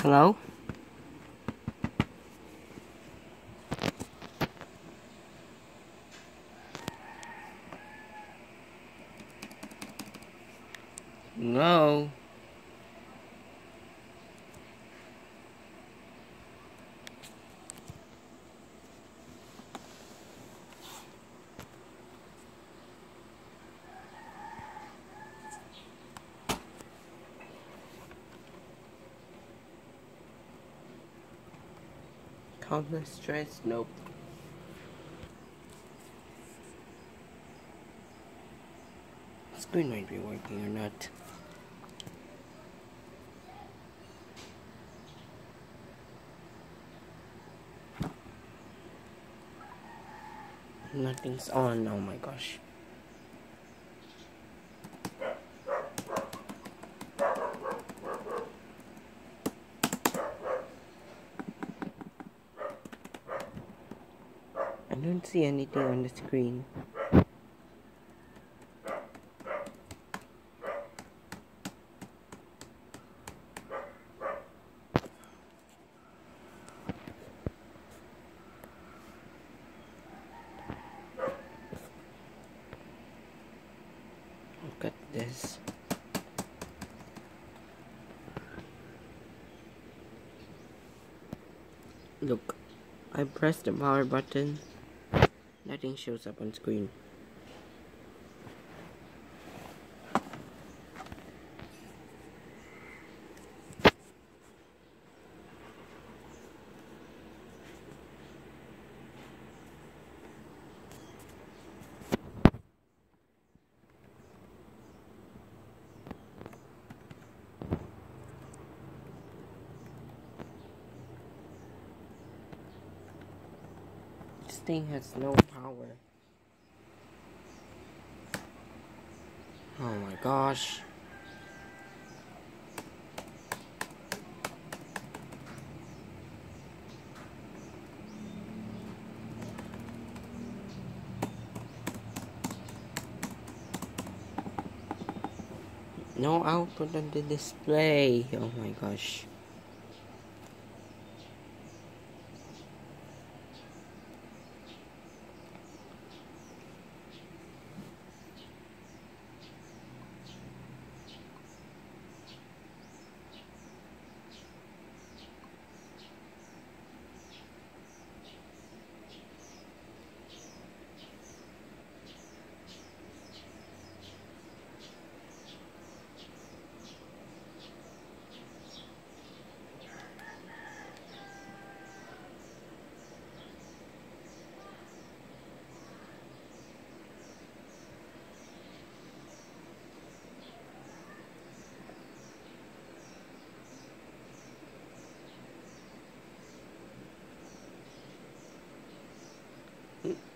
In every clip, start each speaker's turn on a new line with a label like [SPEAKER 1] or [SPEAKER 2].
[SPEAKER 1] Hello? Hello? Countless stress? Nope. Screen might be working or not. Nothing's on, oh my gosh. I don't see anything on the screen. Look at this. Look, I pressed the power button. Nothing shows up on screen. This thing has no power. Oh my gosh. No output on the display. Oh my gosh.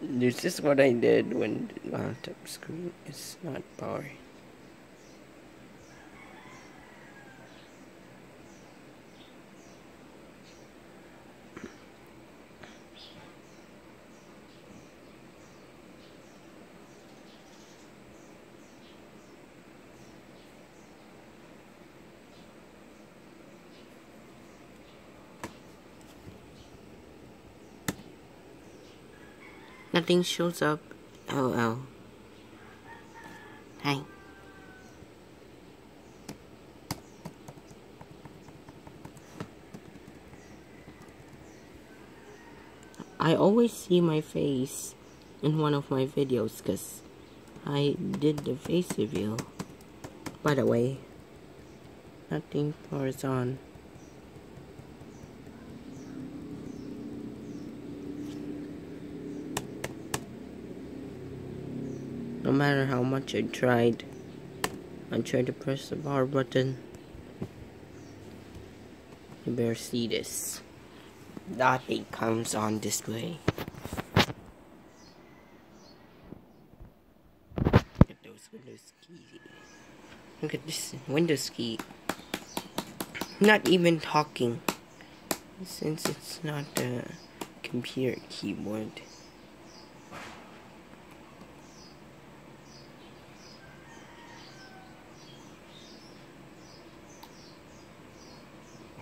[SPEAKER 1] This is what I did when the laptop screen is not powering. Nothing shows up. LL. Hi. I always see my face in one of my videos because I did the face reveal. By the way, nothing powers on. No matter how much I tried to press the power button, you better see this. Nothing comes on display. Look at those Windows keys. Look at this Windows key. Not even talking, since it's not a computer keyboard.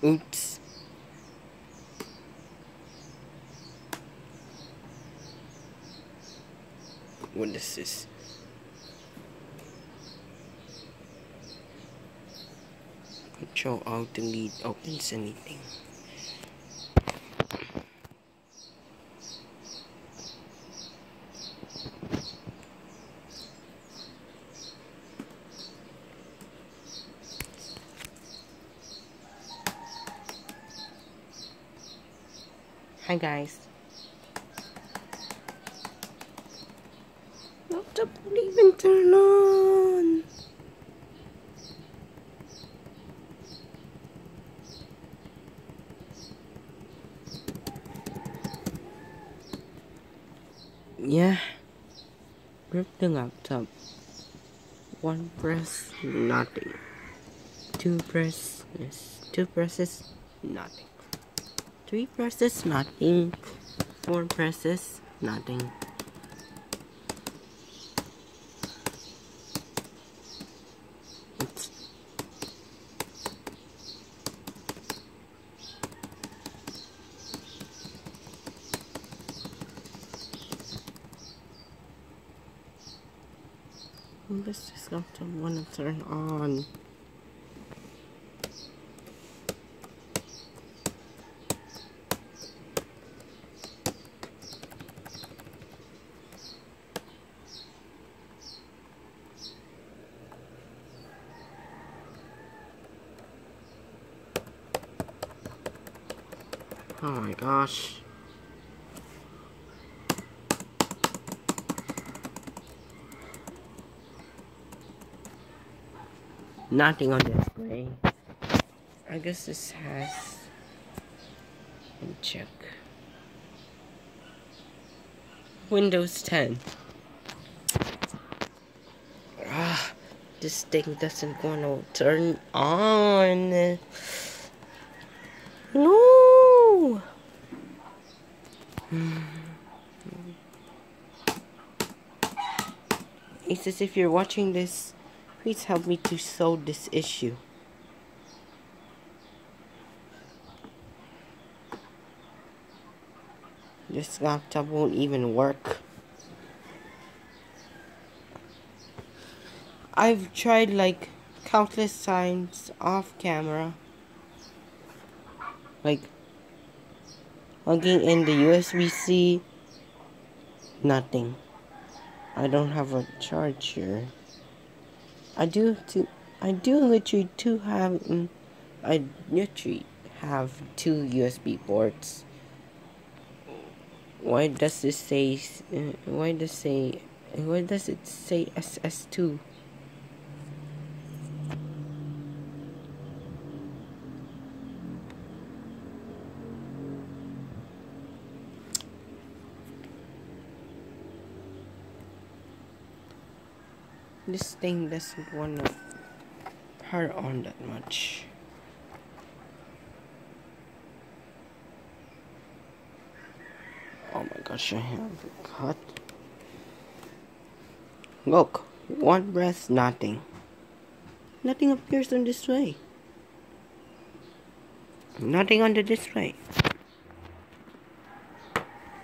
[SPEAKER 1] Oops. What is this? Control Alt Delete opens anything. Hi guys. Laptop won't even turn on. Yeah. Grip the laptop. 1 press, nothing. 2 press, yes. 2 presses, nothing. 3 presses, nothing. 4 presses, nothing. This is not to want to turn on. Oh my gosh. Nothing on display. I guess this has. Let me check. Windows 10. Ah, this thing doesn't want to turn on. No. It says if you're watching this, please help me to solve this issue. This laptop won't even work. I've tried like countless times off camera. Like plugging in the USB-C. Nothing. I don't have a charger. I literally have 2 USB ports. Why does it say SS2? This thing doesn't want to power on that much. Oh my gosh, I have a cut. Look, 1 press, nothing. Nothing appears on display. Nothing on the display.